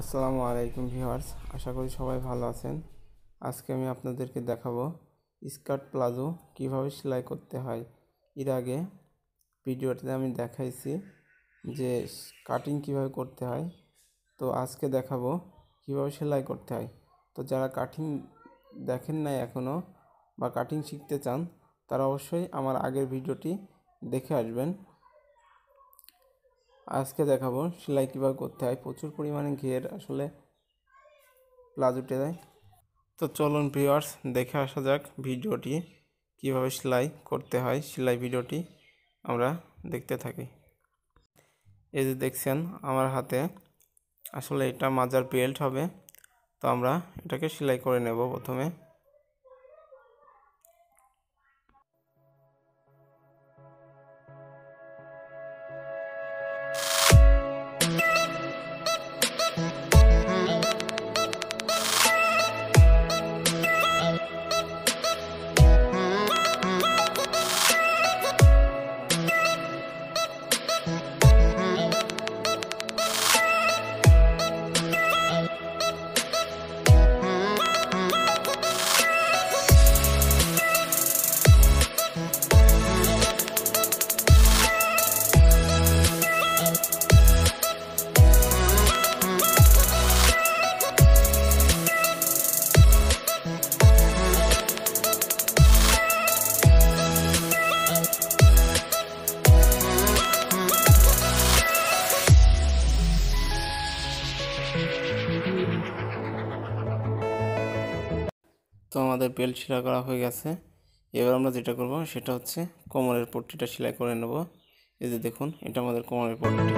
আসসালামু আলাইকুম ভিউয়ার্স, আশা করি সবাই ভালো আছেন। আজকে আমি আপনাদেরকে দেখাবো স্কার্ট প্লাজো কিভাবে সেলাই করতে হয়। এর আগে ভিডিওতে আমি দেখাইছি যে কাটিং কিভাবে করতে হয়, তো আজকে দেখাবো কিভাবে সেলাই করতে হয়। তো যারা কাটিং দেখেন নাই এখনও বা কাটিং শিখতে চান তারা অবশ্যই আমার আগের ভিডিওটি দেখে আসবেন। আজকে দেখাবো সেলাই কীভাবে করতে হয়। প্রচুর পরিমাণে ঘের আসলে প্লাজোতে দেয়। তো চলুন ভিউয়ার্স, দেখে আসা যাক ভিডিওটি কীভাবে সেলাই করতে হয়। সেলাই ভিডিওটি আমরা দেখতে থাকি। এই যে দেখছেন আমার হাতে, আসলে এটা মাজার বেল্ট হবে। তো আমরা এটাকে সেলাই করে নেব প্রথমে। তো আমাদের বেল্ট সেলাই করা হয়ে গেছে। এবার আমরা যেটা করব সেটা হচ্ছে কোমরের পট্টিটা সেলাই করে নেব। এই যে দেখুন, এটা আমাদের কোমরের পট্টি।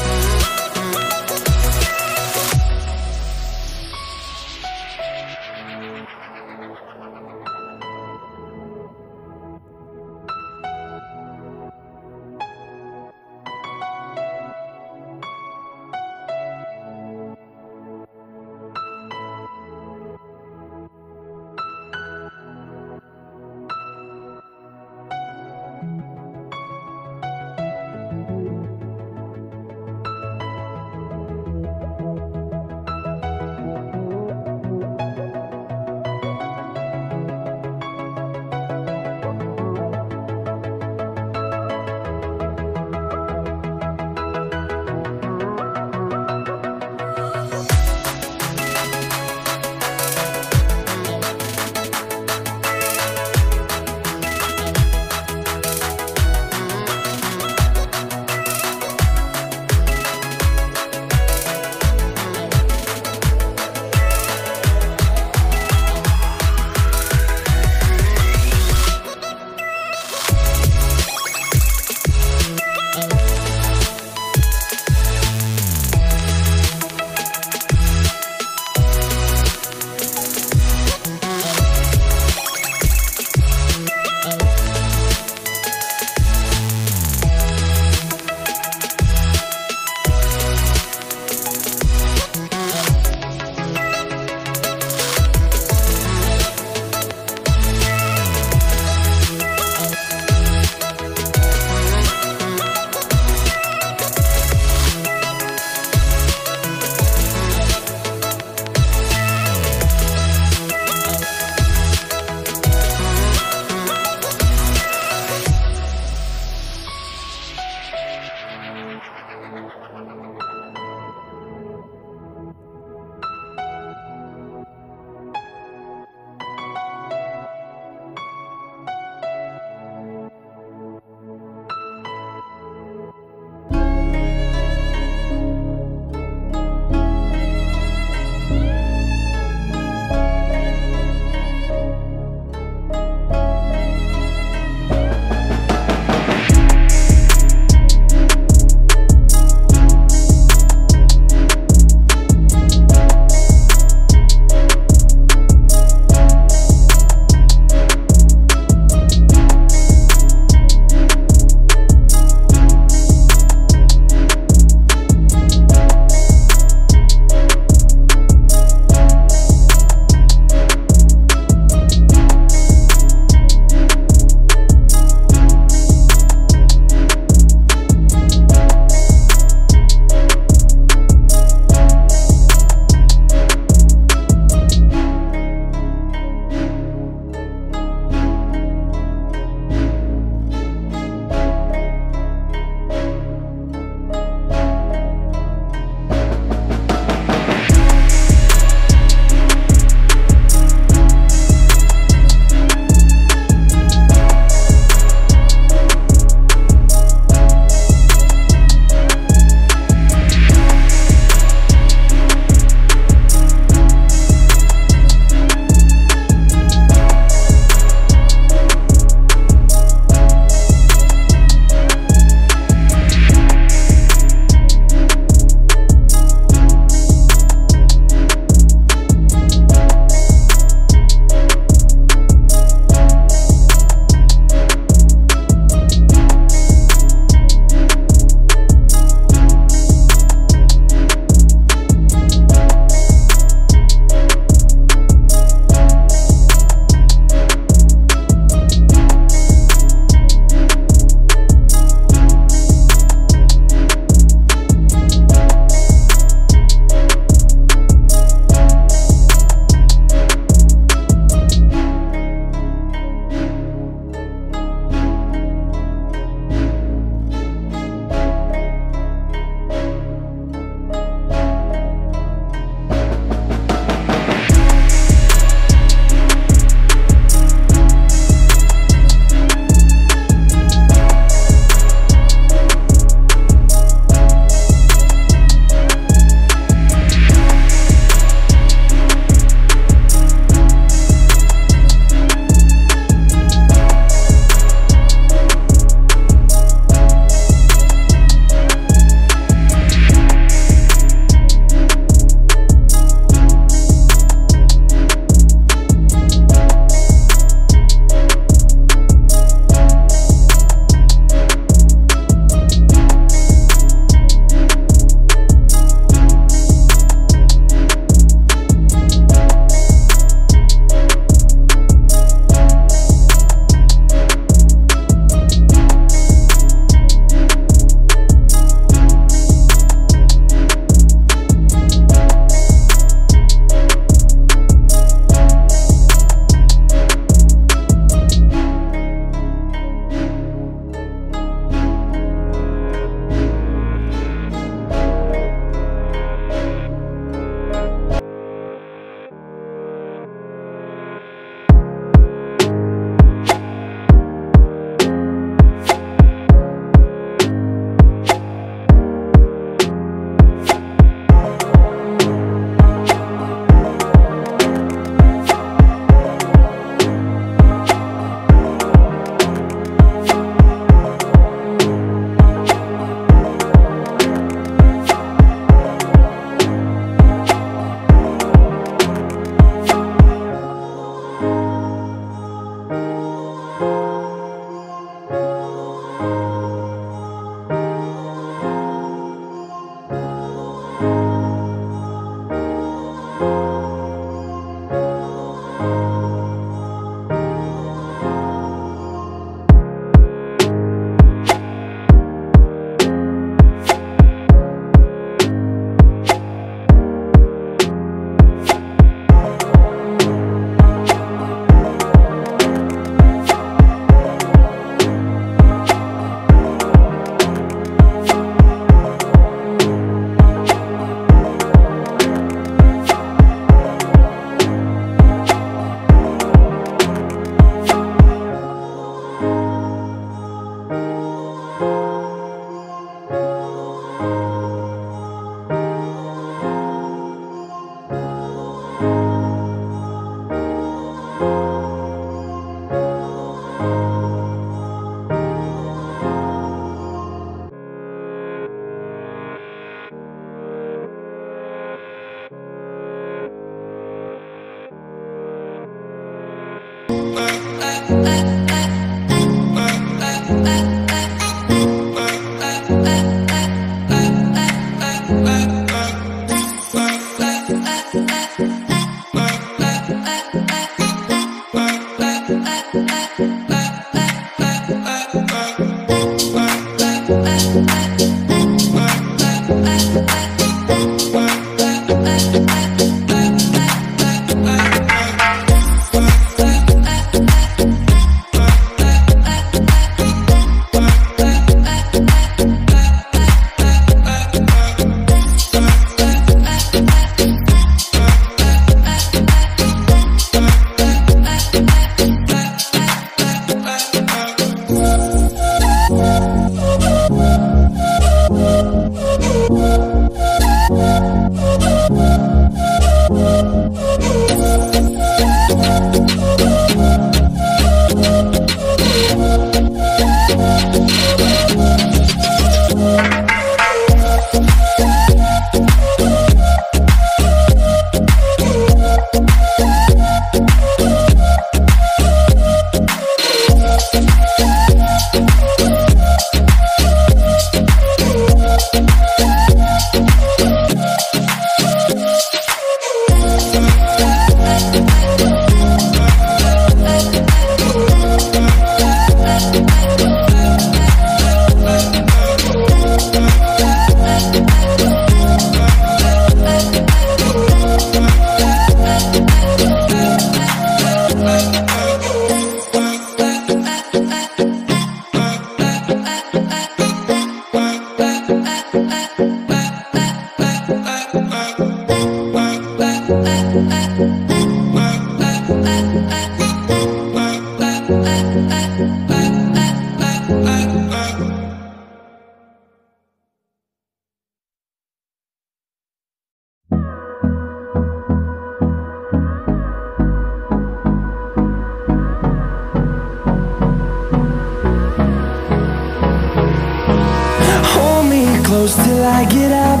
Close till I get up.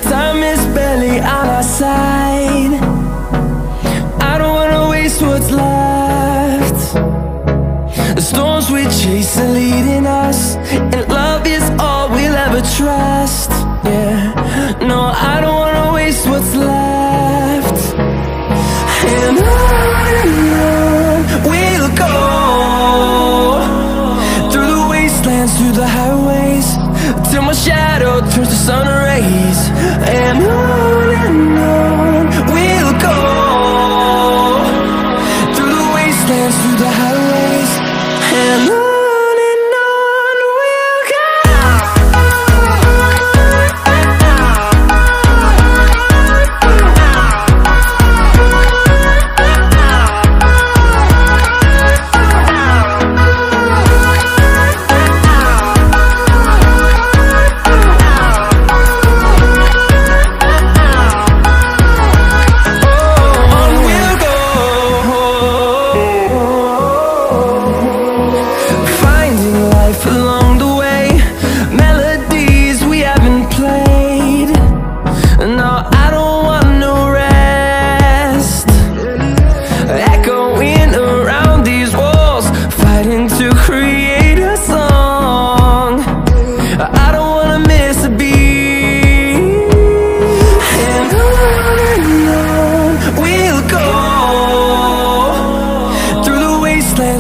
Time is barely on our side. I don't wanna waste what's left. The storms we chase are leading us, and love is all we'll ever trust. Yeah, no, I don't wanna waste what's left. And on we'll go, through the wastelands, through the highways, till my shadow turns to sun rays. And on we'll go, through the wastelands, through the highways, and on we'll go.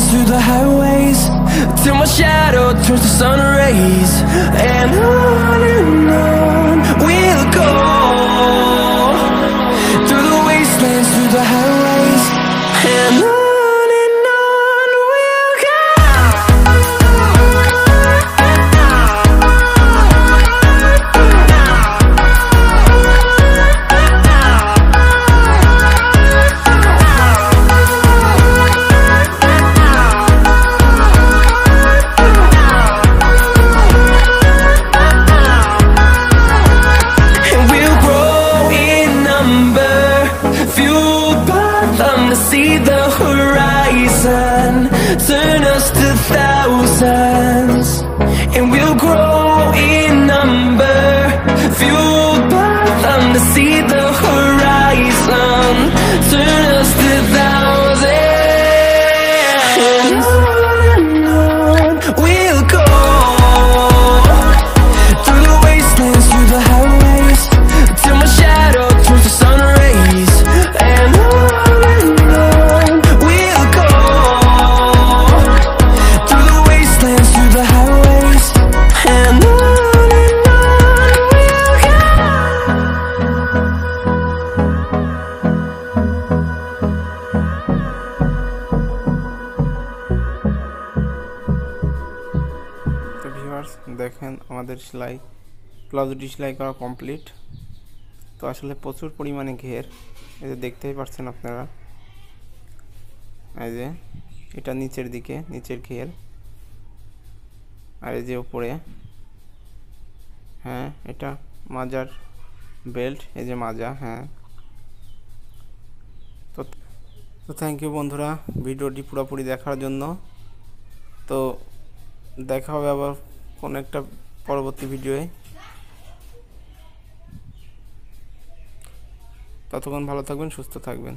Through the highways, till my shadow turns to sun rays. And on we'll go, through the wastelands, through the highways, and on we'll go. See the horizon, turn us to thousands, and we'll grow in number, fueled by them to see the horizon, turn us to thousands. দেখেন আমাদের প্লাজোটি সেলাই করা কমপ্লিট। তো আসলে প্রচুর পরিমাণে ঘের, এই যে দেখতেই পাচ্ছেন আপনারা। এই যে এটা নিচের দিকে, নিচের ঘের, আর এই যে উপরে, হ্যাঁ এটা মাজার বেল্ট, এই যে মাজা। হ্যাঁ, তো থ্যাংক ইউ বন্ধুরা ভিডিওটি পুরোপুরি দেখার জন্য। তো দেখা হবে আবার কোনো একটা পরবর্তী ভিডিওয়ে। ততক্ষণ ভালো থাকবেন, সুস্থ থাকবেন।